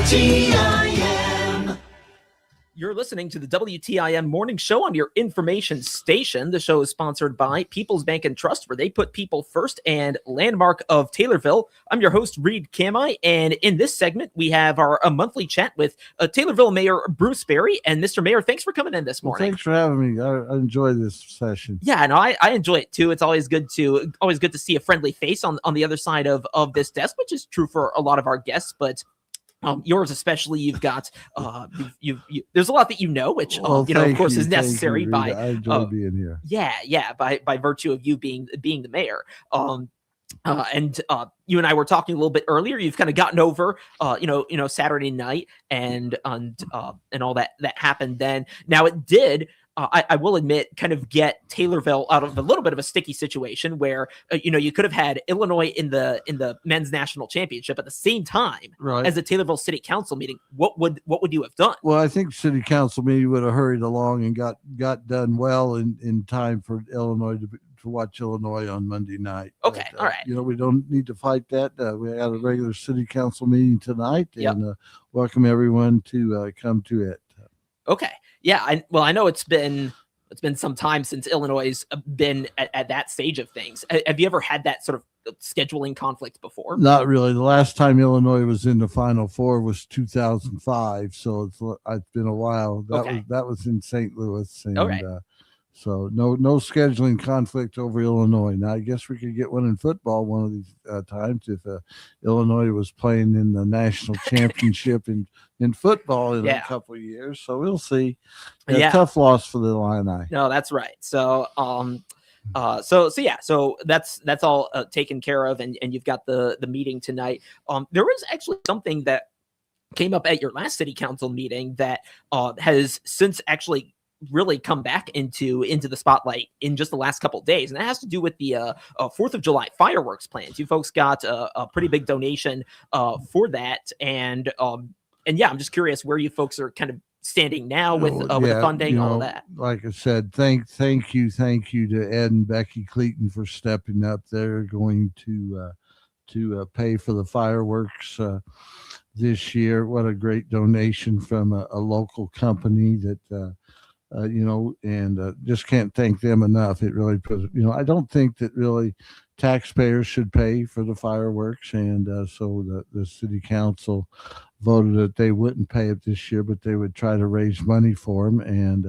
WTIM. You're listening to the WTIM morning show on your information station. The show is sponsored by People's Bank and Trust, where they put people first, and Landmark of Taylorville. I'm your host, Reed Kamai, and in this segment, we have our monthly chat with Taylorville Mayor Bruce Berry. And Mr. Mayor, thanks for coming in this morning. Well, thanks for having me. I enjoy this session. Yeah, no, I enjoy it too. It's always good to see a friendly face on the other side of this desk, which is true for a lot of our guests, but yours especially. You've got there's a lot that which of course is necessary by I enjoy being here. Yeah, by virtue of you being the mayor. And you and I were talking a little bit earlier. You've kind of gotten over Saturday night and all that happened then. Now it did. I will admit, kind of get Taylorville out of a little bit of a sticky situation where you could have had Illinois in the men's national championship at the same time as the Taylorville City Council meeting. What would you have done? Well, I think City Council meeting would have hurried along and got done well in time for Illinois to watch Illinois on Monday night. Okay, all right. We don't need to fight that. We had a regular City Council meeting tonight, and welcome everyone to come to it. Okay. Yeah, I know it's been some time since Illinois has been at that stage of things. Have you ever had that sort of scheduling conflict before? Not really. The last time Illinois was in the Final Four was 2005, so it's been a while. That was in St. Louis, and so no scheduling conflict over Illinois. Now I guess we could get one in football one of these times if Illinois was playing in the national championship in football in a couple of years. So we'll see. Tough loss for the Illini. No, that's right. So so that's all taken care of, and you've got the meeting tonight. There was actually something that came up at your last city council meeting that has since actually really come back into the spotlight in just the last couple of days, and that has to do with the 4th of July fireworks plans. You folks got a pretty big donation for that, and I'm just curious where you folks are kind of standing now with the funding, all of that. Like I said, thank you to Ed and Becky Cleaton for stepping up. They're going to pay for the fireworks this year. What a great donation from a local company that and just can't thank them enough. It really puts, I don't think that really taxpayers should pay for the fireworks. And so the city council voted that they wouldn't pay it this year, but they would try to raise money for them. And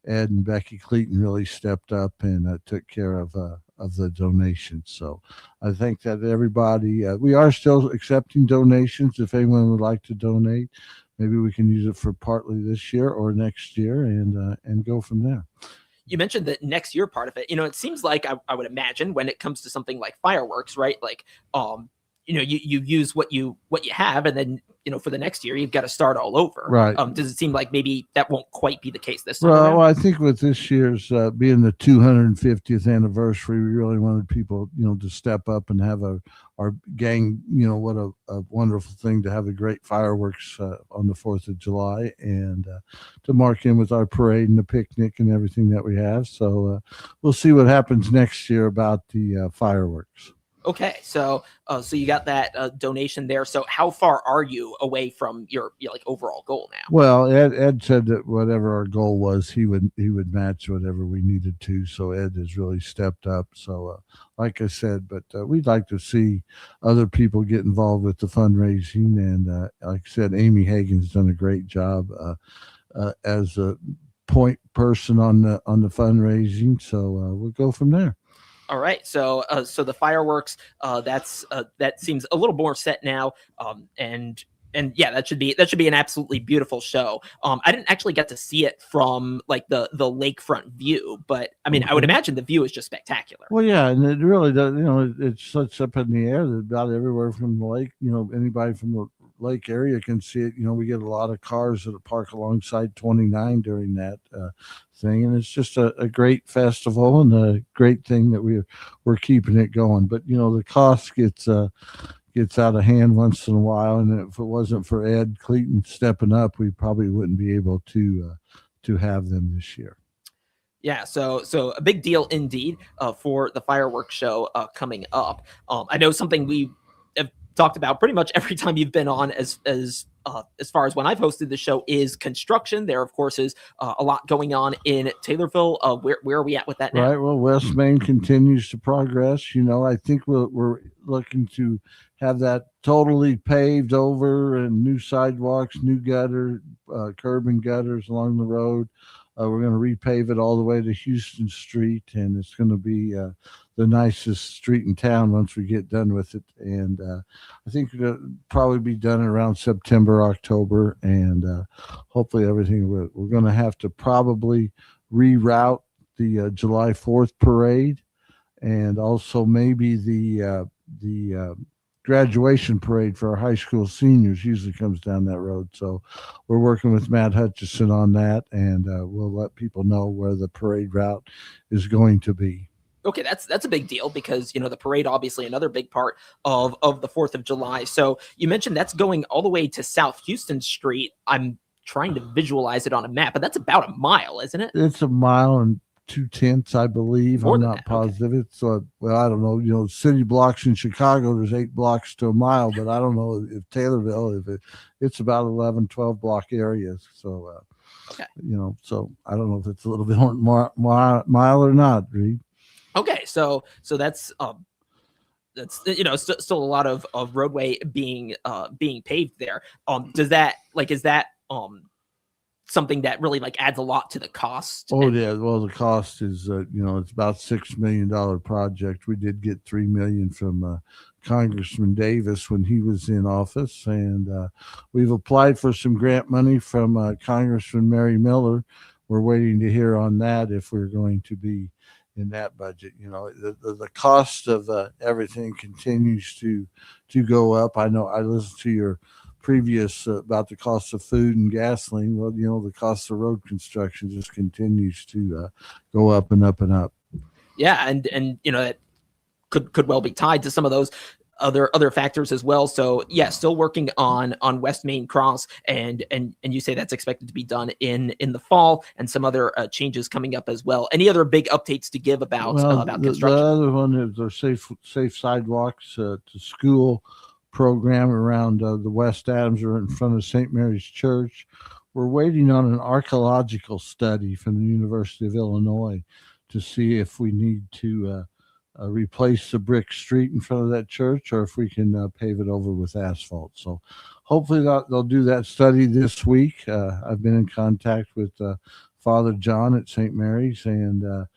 Ed and Becky Cleaton really stepped up and took care of the donation. So I think that everybody, we are still accepting donations. If anyone would like to donate, maybe we can use it for partly this year or next year and go from there. You mentioned the next year part of it. It seems like I would imagine when it comes to something like fireworks, right? Like, you use what you have, and then for the next year you've got to start all over. Right. Does it seem like maybe that won't quite be the case this time? Well, I think with this year's being the 250th anniversary, we really wanted people, to step up and have our gang. What a wonderful thing to have a great fireworks on the 4th of July, and to mark in with our parade and the picnic and everything that we have. So we'll see what happens next year about the fireworks. Okay, so you got that donation there. So how far are you away from your overall goal now? Well, Ed said that whatever our goal was, he would match whatever we needed to. So Ed has really stepped up. So like I said, but we'd like to see other people get involved with the fundraising. And like I said, Amy Hagan's done a great job as a point person on the fundraising. So we'll go from there. All right, so the fireworks, that seems a little more set now, and yeah, that should be an absolutely beautiful show. I didn't actually get to see it from like the lakefront view, but I mean, I would imagine the view is just spectacular. Well, yeah, and it really does. It's such up in the air that about everywhere from the lake. Anybody from the lake area can see it. We get a lot of cars that park alongside 29 during that thing, and it's just a great festival and a great thing that we're keeping it going. But the cost gets out of hand once in a while, and if it wasn't for Ed Cleaton stepping up, we probably wouldn't be able to have them this year. Yeah, so a big deal indeed for the fireworks show coming up. I know something we have talked about pretty much every time you've been on, as far as when I've hosted the show, is construction. There, of course, is a lot going on in Taylorville. Where are we at with that now? Right. Well, West Main continues to progress. I think we're looking to have that totally paved over and new sidewalks, new gutter, curb and gutters along the road. We're going to repave it all the way to Houston Street, and it's going to be the nicest street in town once we get done with it. And I think it'll probably be done around September, October, and hopefully everything. We're going to have to probably reroute the July 4th parade, and also maybe the graduation parade for our high school seniors usually comes down that road. So we're working with Matt Hutchison on that, and we'll let people know where the parade route is going to be. Okay, that's a big deal because the parade, obviously another big part of the 4th of July. So you mentioned that's going all the way to South Houston Street. I'm trying to visualize it on a map, but that's about a mile, isn't it? It's a mile and 2/10, I believe. More I'm than not that. positive. Okay. It's well, I don't know. City blocks in Chicago, there's 8 blocks to a mile, but I don't know if Taylorville, it's about 11, 12 block areas. So, okay. So I don't know if it's a little bit more mile or not, Reed. Okay, so that's still a lot of roadway being paved there. Is that something that really adds a lot to the cost? Yeah. Well, the cost is it's about $6 million project. We did get $3 million from Congressman Davis when he was in office, and we've applied for some grant money from Congressman Mary Miller. We're waiting to hear on that if we're going to be in that budget. The cost of everything continues to go up. I know I listened to your previous about the cost of food and gasoline. Well, the cost of road construction just continues to go up and up and up. Yeah, and that could well be tied to some of those other factors as well. So yeah, still working on West Main Cross, and you say that's expected to be done in the fall, and some other changes coming up as well. Any other big updates to give about construction? The other one is our safe sidewalks to school program around the West Adams or in front of St. Mary's Church. We're waiting on an archaeological study from the University of Illinois to see if we need to replace the brick street in front of that church, or if we can pave it over with asphalt. So hopefully they'll do that study this week. I've been in contact with Father John at St. Mary's, and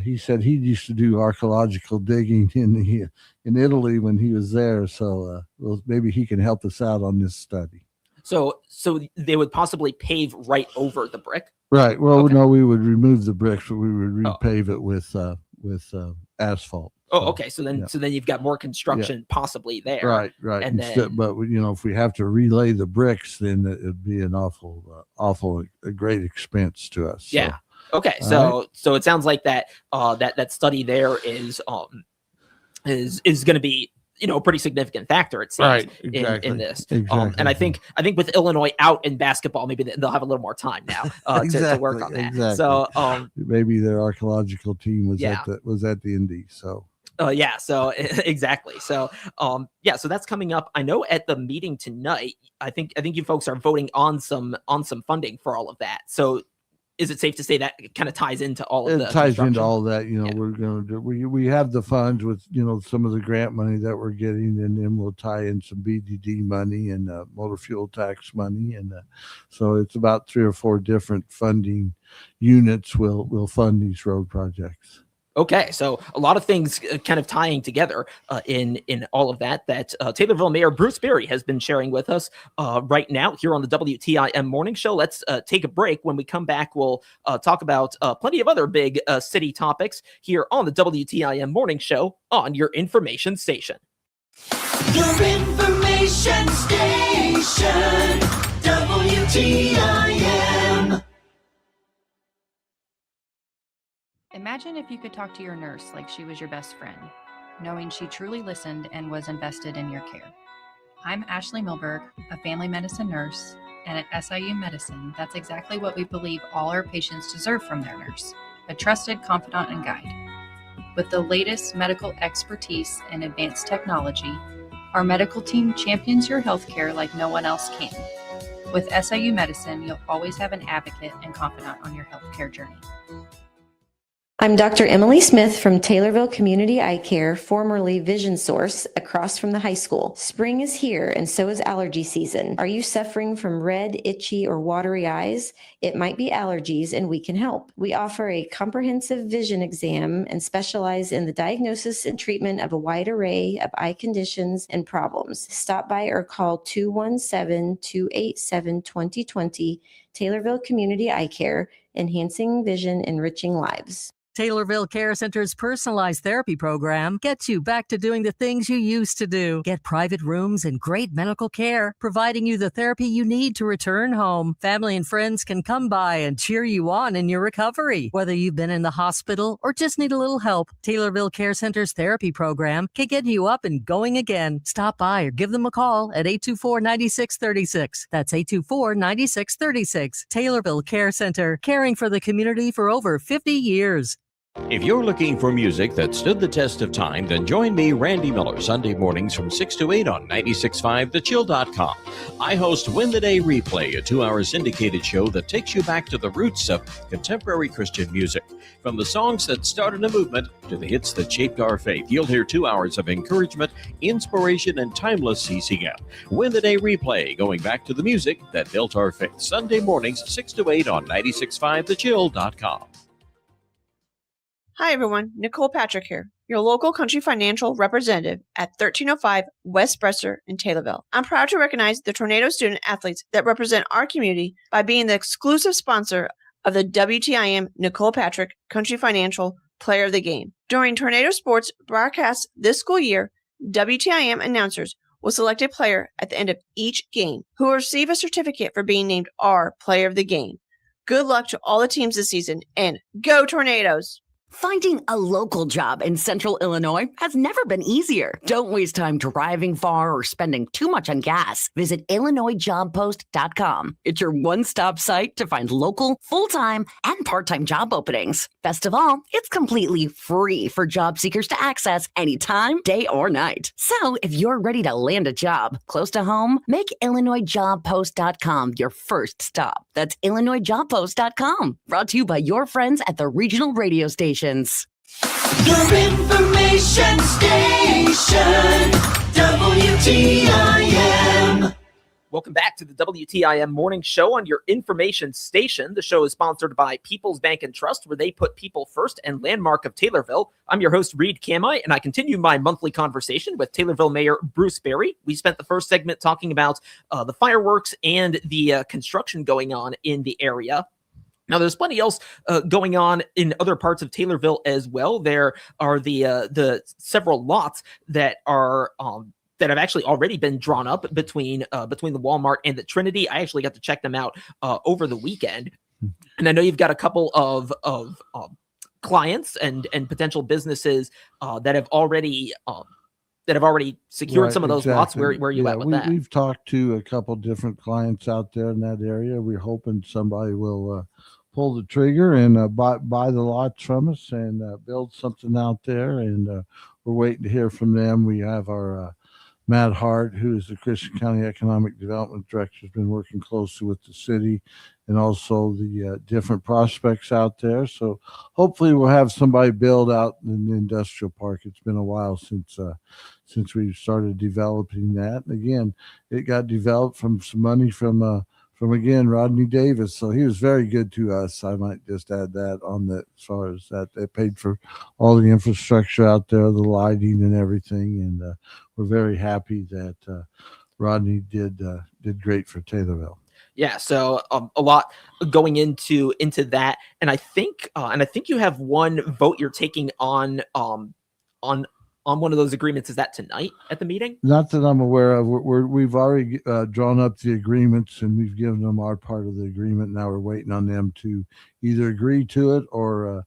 he said he used to do archaeological digging in Italy when he was there. So maybe he can help us out on this study. So they would possibly pave right over the brick? Right. Well, okay. No, we would remove the bricks, but we would repave it with asphalt. Oh, okay. So then you've got more construction possibly there. Right. And but if we have to relay the bricks, then it'd be an a great expense to us. So. Yeah. Okay. So it sounds like that study there is going to be a pretty significant factor, it seems, right, exactly. in this. Exactly. And I think with Illinois out in basketball, maybe they'll have a little more time now to work on that. Exactly. So maybe their archaeological team was at the Indy. So. So exactly. So so that's coming up. I know at the meeting tonight, I think you folks are voting on some funding for all of that. So is it safe to say that it kind of ties into all of that? It ties into all that. We're going to do. We have the funds with some of the grant money that we're getting, and then we'll tie in some BDD money and motor fuel tax money, and so it's about 3 or 4 different funding units will fund these road projects. Okay, so a lot of things kind of tying together in all of that Taylorville Mayor Bruce Berry has been sharing with us right now here on the WTIM Morning Show. Let's take a break. When we come back, we'll talk about plenty of other big city topics here on the WTIM Morning Show on your information station. Your information station, WTIM. Imagine if you could talk to your nurse like she was your best friend, knowing she truly listened and was invested in your care. I'm Ashley Milberg, a family medicine nurse, and at SIU Medicine, that's exactly what we believe all our patients deserve from their nurse, a trusted confidant and guide. With the latest medical expertise and advanced technology, Our medical team champions your healthcare like no one else can. With SIU Medicine, you'll always have an advocate and confidant on your healthcare journey. I'm Dr. Emily Smith from Taylorville Community Eye Care, formerly Vision Source, across from the high school. Spring is here, and so is allergy season. Are you suffering from red, itchy, or watery eyes? It might be allergies, and we can help. We offer a comprehensive vision exam and specialize in the diagnosis and treatment of a wide array of eye conditions and problems. Stop by or call 217-287-2020, Taylorville Community Eye Care, enhancing vision, enriching lives. Taylorville Care Center's personalized therapy program gets you back to doing the things you used to do. Get private rooms and great medical care, providing you the therapy you need to return home. Family and friends can come by and cheer you on in your recovery. Whether you've been in the hospital or just need a little help, Taylorville Care Center's therapy program can get you up and going again. Stop by or give them a call at 824-9636. That's 824-9636. Taylorville Care Center, caring for the community for over 50 years. If you're looking for music that stood the test of time, then join me, Randy Miller, Sunday mornings from 6 to 8 on 96.5thechill.com. I host Win the Day Replay, a 2-hour syndicated show that takes you back to the roots of contemporary Christian music. From the songs that started a movement to the hits that shaped our faith, you'll hear 2 hours of encouragement, inspiration, and timeless CCM. Win the Day Replay, going back to the music that built our faith. Sunday mornings, 6 to 8 on 96.5thechill.com. Hi everyone, Nicole Patrick here, your local country financial representative at 1305 West Bresser in Taylorville. I'm proud to recognize the Tornado student athletes that represent our community by being the exclusive sponsor of the WTIM Nicole Patrick Country Financial Player of the Game. During Tornado Sports broadcasts this school year, WTIM announcers will select a player at the end of each game who will receive a certificate for being named our Player of the Game. Good luck to all the teams this season, and go Tornadoes! Finding a local job in Central Illinois has never been easier. Don't waste time driving far or spending too much on gas. Visit IllinoisJobPost.com. It's your one-stop site to find local, full-time, and part-time job openings. Best of all, it's completely free for job seekers to access anytime, day or night. So if you're ready to land a job close to home, make IllinoisJobPost.com your first stop. That's IllinoisJobPost.com. Brought to you by your friends at the regional radio station. Your information station, WTIM. Welcome back to the WTIM Morning Show on your information station. The show is sponsored by People's Bank and Trust, where they put people first, and Landmark of Taylorville. I'm your host, Reed Kamai, and I continue my monthly conversation with Taylorville Mayor Bruce Berry. We spent the first segment talking about the fireworks and the construction going on in the area. Now, there's plenty else going on in other parts of Taylorville as well. There are the several lots that are that have actually already been drawn up between the Walmart and the Trinity. I actually got to check them out over the weekend, and I know you've got a couple of clients and potential businesses that have already secured Right, some of those lots. Where are you at with that? We've talked to a couple different clients out there in that area. We're hoping somebody will pull the trigger and buy the lots from us and build something out there. And we're waiting to hear from them. We have our Matt Hart, who is the Christian County Economic Development Director, has been working closely with the city and also the different prospects out there. So hopefully we'll have somebody build out in the industrial park. It's been a while since we started developing that. And again, it got developed from some money from again, Rodney Davis. So he was very good to us. I might just add that on that, as far as that. They paid for all the infrastructure out there, the lighting and everything. And we're very happy that Rodney did great for Taylorville. Yeah, so a lot going into that, and I think you have one vote you're taking on one of those agreements. Is that tonight at the meeting? Not that I'm aware of. We've already drawn up the agreements, and we've given them our part of the agreement. Now we're waiting on them to either agree to it or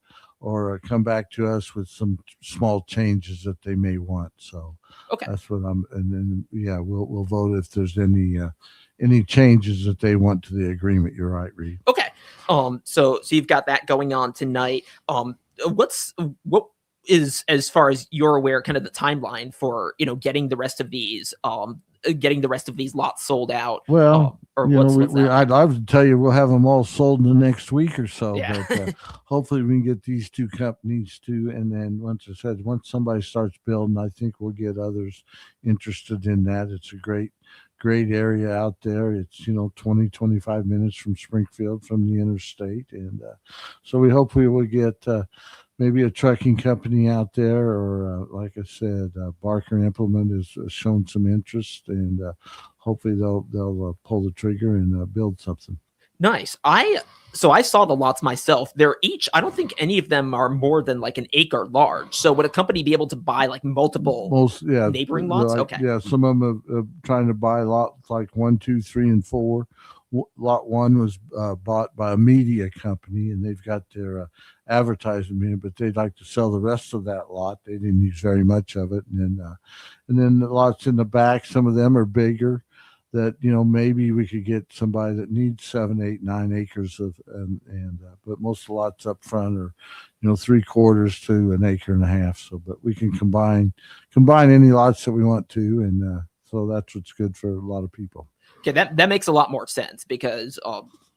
come back to us with some small changes that they may want. So okay, that's what and then we'll vote if there's any changes that they want to the agreement. You're right, Reed. Okay. So you've got that going on tonight. is, as far as you're aware, kind of the timeline for, getting the rest of these lots sold out? Well, or you know, what's that I'd like? love to tell you we'll have them all sold in the next week or so, Yeah. but hopefully we can get these two companies too. And then once somebody starts building, I think we'll get others interested in that. It's a great area out there. It's 20, 25 minutes from Springfield from the interstate, and so we hope we will get maybe a trucking company out there, or like I said, Barker Implement has shown some interest, and hopefully they'll pull the trigger and build something. Nice. So I saw the lots myself. They're each, I don't think any of them are more than like an acre large. So would a company be able to buy like multiple neighboring lots? Okay. Yeah, some of them are trying to buy lots like 1, 2, 3, and 4. Lot 1 was bought by a media company, and they've got their advertising in it, but they'd like to sell the rest of that lot. They didn't use very much of it, and then the lots in the back, some of them are bigger. That maybe we could get somebody that needs 7, 8, 9 acres of, but most of the lots up front are 3/4 to an acre and a half. So, but we can combine any lots that we want to, and so that's what's good for a lot of people. Okay, that makes a lot more sense because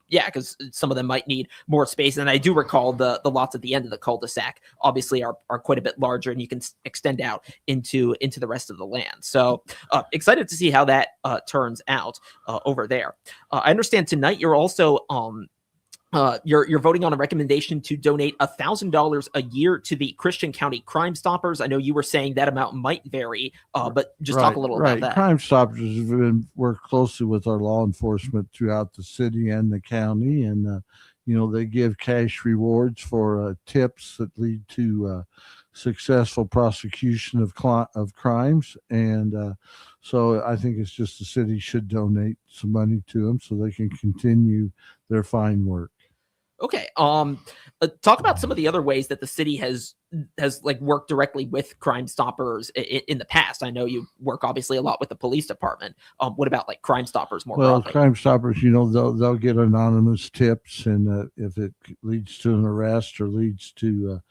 because some of them might need more space. And I do recall the lots at the end of the cul-de-sac obviously are quite a bit larger, and you can extend out into the rest of the land. So excited to see how that turns out over there. I understand tonight you're also you're voting on a recommendation to donate $1,000 a year to the Christian County Crime Stoppers. I know you were saying that amount might vary, but just talk a little about that. Crime Stoppers have worked closely with our law enforcement throughout the city and the county, and they give cash rewards for tips that lead to successful prosecution of crimes, and so I think it's just the city should donate some money to them so they can continue their fine work. Okay. Talk about some of the other ways that the city has like worked directly with Crime Stoppers in the past. I know you work obviously a lot with the police department. What about like Crime Stoppers more broadly? Crime Stoppers, they'll get anonymous tips, and if it leads to an arrest or leads to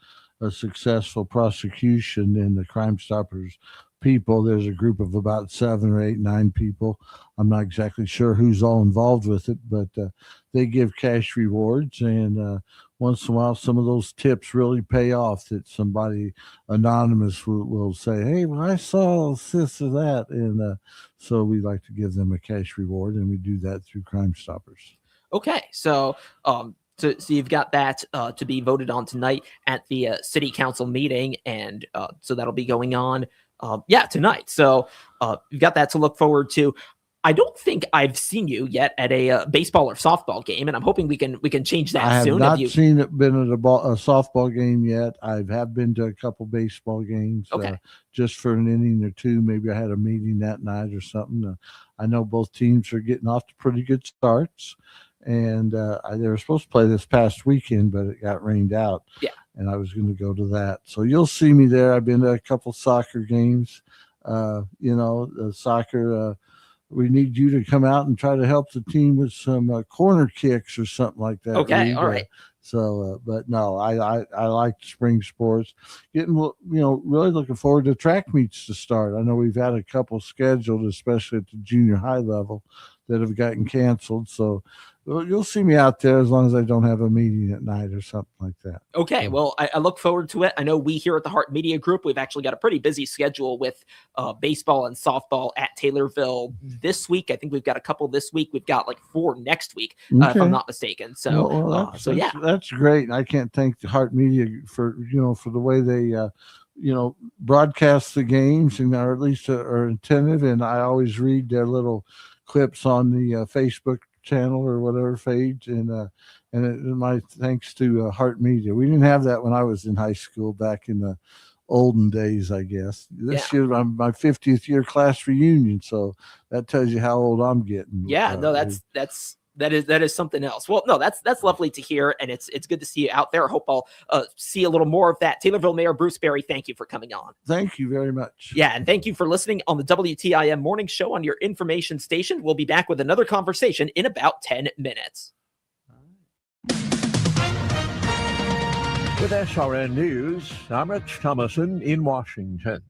a successful prosecution, then the Crime Stoppers people, there's a group of about 7 or 8, 9 people. I'm not exactly sure who's all involved with it, but they give cash rewards, and once in a while some of those tips really pay off, that somebody anonymous will say, hey, well, I saw this or that, and so we like to give them a cash reward, and we do that through Crime Stoppers. Okay, so so you've got that to be voted on tonight at the city council meeting, and so that'll be going on tonight. So you've got that to look forward to. I don't think I've seen you yet at a baseball or softball game, and I'm hoping we can change that soon. I have not been at a softball game yet. I have been to a couple baseball games, just for an inning or two. Maybe I had a meeting that night or something. I know both teams are getting off to pretty good starts, and they were supposed to play this past weekend, but it got rained out. Yeah. And I was going to go to that. So you'll see me there. I've been to a couple soccer games. The soccer, we need you to come out and try to help the team with some corner kicks or something like that. Okay, all right. But no, I like spring sports. Getting, really looking forward to track meets to start. I know we've had a couple scheduled, especially at the junior high level, that have gotten canceled. So you'll see me out there as long as I don't have a meeting at night or something like that. Okay, well, I look forward to it. I know we here at the Heart Media Group, we've actually got a pretty busy schedule with baseball and softball at Taylorville this week. I think we've got a couple this week. We've got like 4 next week, if I'm not mistaken. So, that's great. I can't thank the Heart Media for the way they broadcast the games, and or at least are attentive. And I always read their little clips on the Facebook channel or whatever page, and my thanks to Heart Media. We didn't have that when I was in high school back in the olden days, I guess. This year I'm my 50th year class reunion, so that tells you how old I'm getting. Yeah, no, that is something else. Well, no, that's lovely to hear, and it's good to see you out there. I hope I'll see a little more of that. Taylorville Mayor Bruce Berry, thank you for coming on. Thank you very much. Yeah, and thank you for listening on the WTIM Morning Show on your information station. We'll be back with another conversation in about 10 minutes. With SRN News, I'm Rich Thomason in Washington.